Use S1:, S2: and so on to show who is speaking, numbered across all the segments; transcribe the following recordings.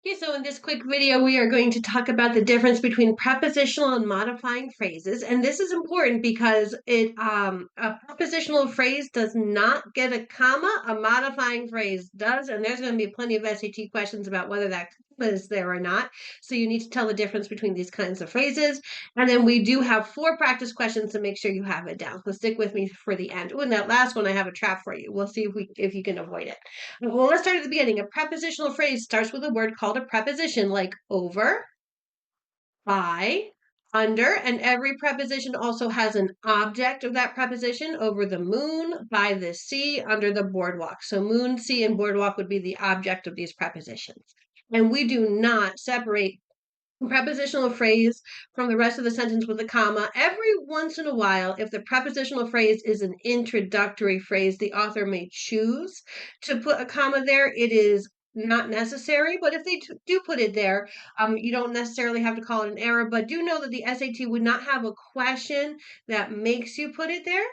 S1: Okay, so in this quick video, we are going to talk about the difference between prepositional and modifying phrases. And this is important because a prepositional phrase does not get a comma, a modifying phrase does, and there's going to be plenty of SAT questions about whether that comma is there or not. So you need to tell the difference between these kinds of phrases. And then we do have 4 practice questions to make sure you have it down. So stick with me for the end. Oh, and that last one, I have a trap for you. We'll see if you can avoid it. Well, let's start at the beginning. A prepositional phrase starts with a word called a preposition, like over, by, under, and every preposition also has an object of that preposition: over the moon, by the sea, under the boardwalk. So moon, sea, and boardwalk would be the object of these prepositions. And we do not separate prepositional phrase from the rest of the sentence with a comma. Every once in a while, if the prepositional phrase is an introductory phrase, the author may choose to put a comma there. It is not necessary, but if they do put it there, you don't necessarily have to call it an error, but do know that the SAT would not have a question that makes you put it there.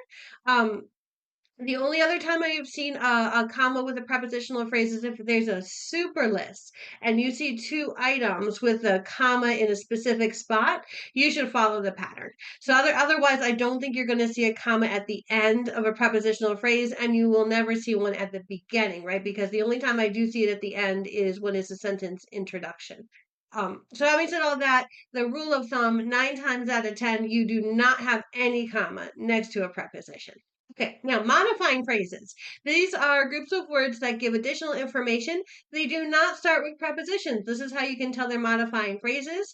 S1: The only other time I've seen a comma with a prepositional phrase is if there's a super list and you see 2 items with a comma in a specific spot, you should follow the pattern. So otherwise, I don't think you're going to see a comma at the end of a prepositional phrase, and you will never see one at the beginning, right? Because the only time I do see it at the end is when it's a sentence introduction. So having said all that, the rule of thumb, 9 times out of 10, you do not have any comma next to a preposition. Okay, now modifying phrases. These are groups of words that give additional information. They do not start with prepositions. This is how you can tell they're modifying phrases.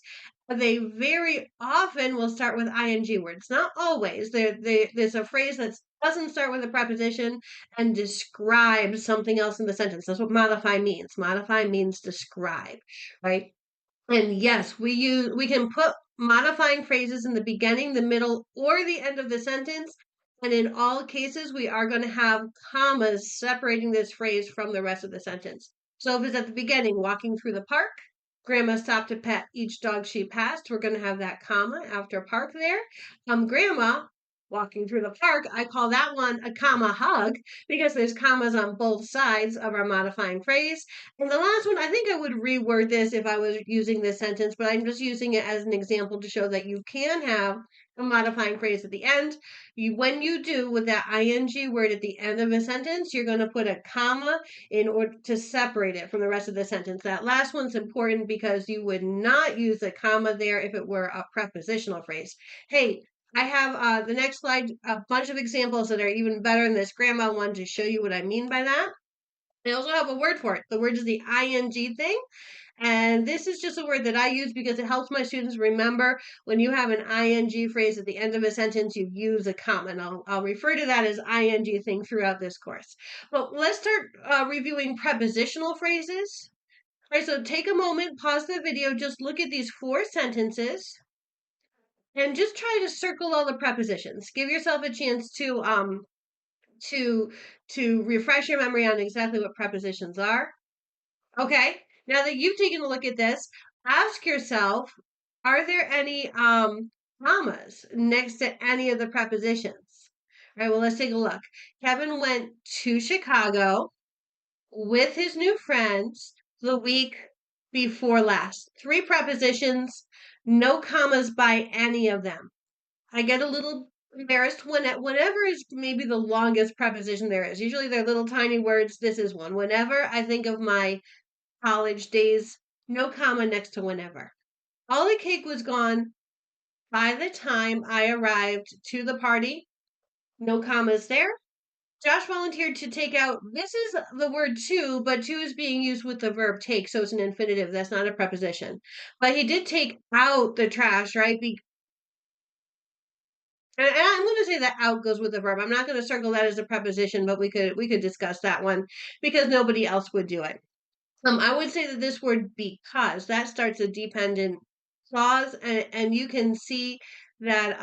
S1: They very often will start with ing words. Not always. There's a phrase that doesn't start with a preposition and describes something else in the sentence. That's what modify means. Modify means describe, right? And yes, we can put modifying phrases in the beginning, the middle, or the end of the sentence. And in all cases, we are going to have commas separating this phrase from the rest of the sentence. So if it's at the beginning, walking through the park, Grandma stopped to pet each dog she passed, we're going to have that comma after park there. Grandma walking through the park, I call that one a comma hug because there's commas on both sides of our modifying phrase. And the last one, I think I would reword this if I was using this sentence, but I'm just using it as an example to show that you can have a modifying phrase at the end. When you do with that ing word at the end of a sentence, you're going to put a comma in order to separate it from the rest of the sentence. That last one's important because you would not use a comma there if it were a prepositional phrase. Hey, I have the next slide, a bunch of examples that are even better than this grandma one to show you what I mean by that. I also have a word for it. The word is the ing thing. And this is just a word that I use because it helps my students remember when you have an ing phrase at the end of a sentence, you use a comma. And I'll refer to that as ing thing throughout this course. But let's start reviewing prepositional phrases. All right, so take a moment, pause the video, just look at these 4 sentences and just try to circle all the prepositions. Give yourself a chance to refresh your memory on exactly what prepositions are. Okay, now that you've taken a look at this, ask yourself, are there any commas next to any of the prepositions? All right, well, let's take a look. Kevin went to Chicago with his new friends the week before last. 3 prepositions, no commas by any of them. I get a little embarrassed whenever is maybe the longest preposition there is. Usually they're little tiny words. This is one. Whenever I think of my college days, no comma next to whenever. All the cake was gone by the time I arrived to the party. No commas there. Josh volunteered to take out, this is the word to, but to is being used with the verb take, so it's an infinitive. That's not a preposition. But he did take out the trash, right? And I'm going to say that out goes with the verb. I'm not going to circle that as a preposition, but we could discuss that one because nobody else would do it. I would say that this word because, that starts a dependent clause, and you can see that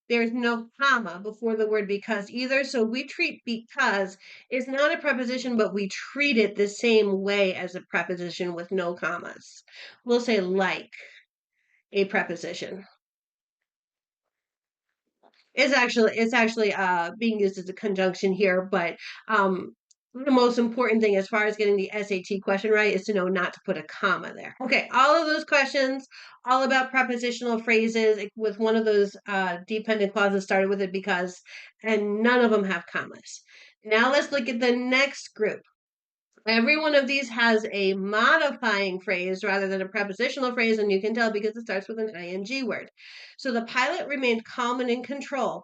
S1: there's no comma before the word because either. So we treat because is not a preposition, but we treat it the same way as a preposition with no commas. We'll say like a preposition. It's actually being used as a conjunction here, but The most important thing as far as getting the SAT question right is to know not to put a comma there. Okay, all of those questions, all about prepositional phrases with one of those dependent clauses started with it because, and none of them have commas. Now let's look at the next group. Every one of these has a modifying phrase rather than a prepositional phrase, and you can tell because it starts with an ing word. So the pilot remained calm and in control,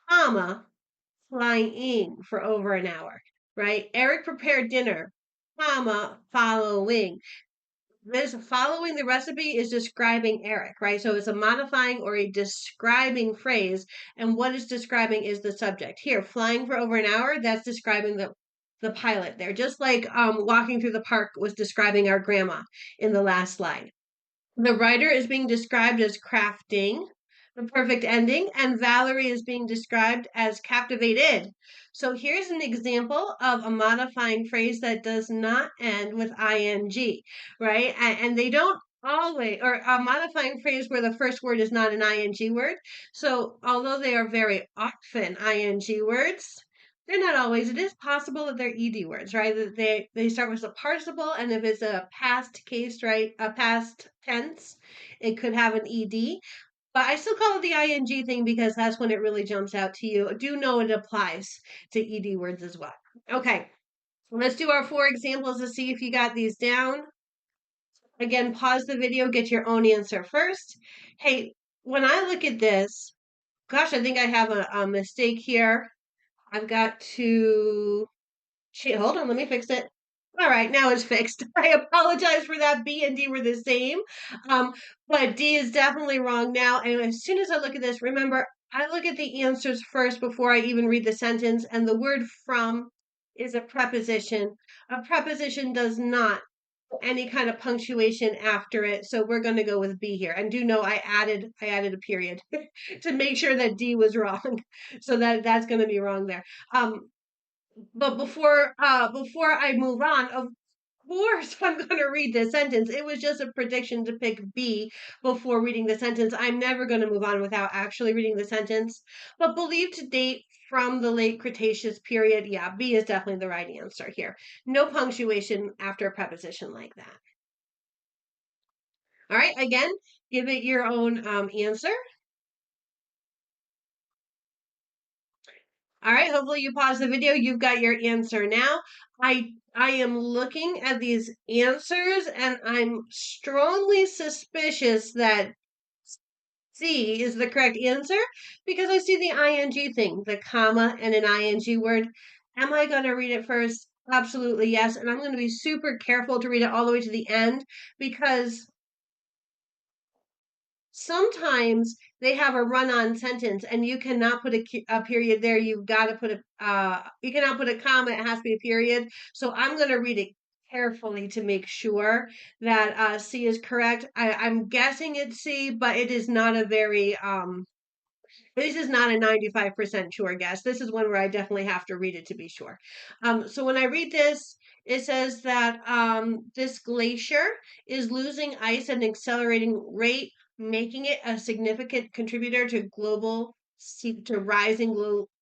S1: comma, flying for over an hour, right? Eric prepared dinner, comma, following. This following the recipe is describing Eric, right? So it's a modifying or a describing phrase, and what it's describing is the subject. Here, flying for over an hour, that's describing the pilot there. Just like walking through the park was describing our grandma in the last slide. The writer is being described as crafting the perfect ending, and Valerie is being described as captivated. So here's an example of a modifying phrase that does not end with ing, right? And they don't always, or a modifying phrase where the first word is not an ing word. So although they are very often ing words, they're not always. It is possible that they're ed words, right? That they start with a participle, and if it's a past case, right, a past tense, it could have an ed. But I still call it the ing thing because that's when it really jumps out to you. Do know it applies to ed words as well. Okay, let's do our 4 examples to see if you got these down. Again, pause the video, get your own answer first. Hey, when I look at this, gosh, I think I have a mistake here. I've got to hold on, let me fix it. All right, now it's fixed. I apologize for that. B and D were the same, but D is definitely wrong now. And as soon as I look at this, remember, I look at the answers first before I even read the sentence, and the word from is a preposition. A preposition does not any kind of punctuation after it, so we're going to go with B here. And do know I added a period to make sure that D was wrong, so that's going to be wrong there. But before I move on, of course I'm going to read this sentence. It was just a prediction to pick B before reading the sentence. I'm never going to move on without actually reading the sentence. But believed to date from the late Cretaceous period, yeah, B is definitely the right answer here. No punctuation after a preposition like that. All right, again, give it your own answer. All right, hopefully you pause the video. You've got your answer now. I am looking at these answers and I'm strongly suspicious that C is the correct answer because I see the ing thing, the comma and an ing word. Am I going to read it first? Absolutely yes. And I'm going to be super careful to read it all the way to the end because sometimes they have a run-on sentence and you cannot put a period there. You've got to put you cannot put a comma. It has to be a period. So I'm going to read it carefully to make sure that C is correct. I'm guessing it's C, but it is not a very this is not a 95% sure guess. This is one where I definitely have to read it to be sure. So when I read this, it says that this glacier is losing ice at an accelerating rate, making it a significant contributor to rising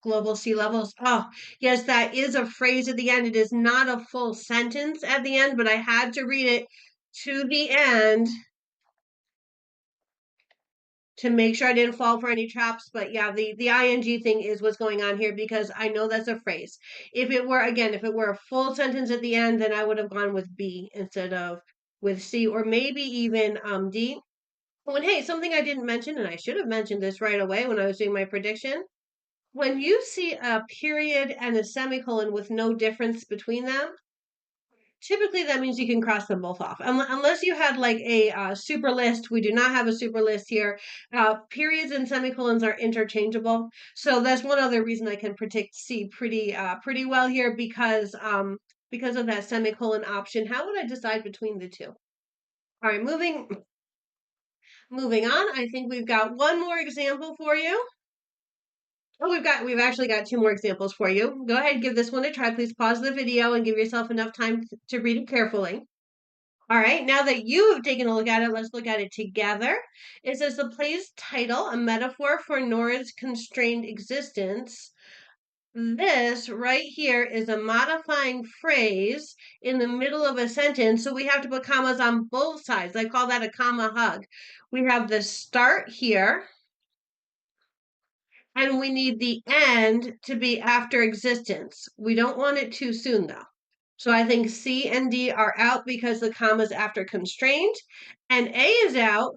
S1: global sea levels. Oh, yes, that is a phrase at the end. It is not a full sentence at the end, but I had to read it to the end to make sure I didn't fall for any traps. But yeah, the ing thing is what's going on here because I know that's a phrase. If it were a full sentence at the end, then I would have gone with B instead of with C or maybe even D. When hey, something I didn't mention, and I should have mentioned this right away when I was doing my prediction. When you see a period and a semicolon with no difference between them, typically that means you can cross them both off unless you had like a super list. We do not have a super list here. Periods and semicolons are interchangeable, so that's one other reason I can predict C pretty well here because of that semicolon option. How would I decide between the two? All right, moving on. I think we've got one more example for you. Oh, we've actually got 2 more examples for you. Go ahead, give this one a try. Please pause the video and give yourself enough time to read it carefully. All right, now that you have taken a look at it, let's look at it together. It says the play's title, a metaphor for Nora's constrained existence. This right here is a modifying phrase in the middle of a sentence, so we have to put commas on both sides. I call that a comma hug. We have the start here, and we need the end to be after existence. We don't want it too soon, though. So I think C and D are out because the comma is after constraint, and A is out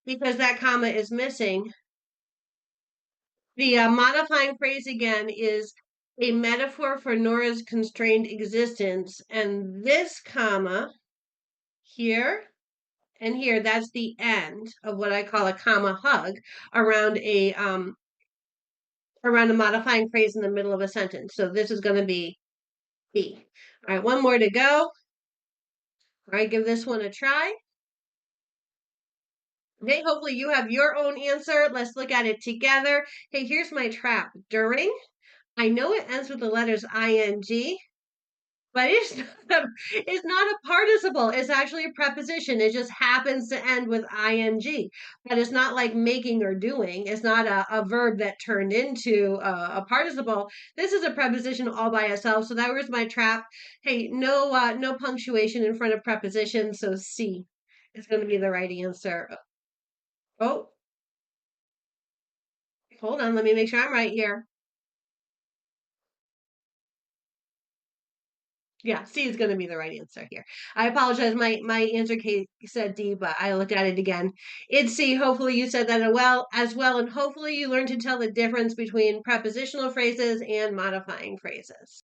S1: because that comma is missing. The modifying phrase again is a metaphor for Nora's constrained existence. And this comma here and here, that's the end of what I call a comma hug around a modifying phrase in the middle of a sentence. So this is going to be B. All right, one more to go. All right, give this one a try. Okay, hopefully you have your own answer. Let's look at it together. Hey, here's my trap. During, I know it ends with the letters ing, but it's not a participle. It's actually a preposition. It just happens to end with ing. But it's not like making or doing. It's not a verb that turned into a participle. This is a preposition all by itself. So that was my trap. Hey, no punctuation in front of prepositions. So C is going to be the right answer. Oh, hold on. Let me make sure I'm right here. Yeah, C is going to be the right answer here. I apologize. My answer said D, but I looked at it again. It's C. Hopefully you said that as well, and hopefully you learned to tell the difference between prepositional phrases and modifying phrases.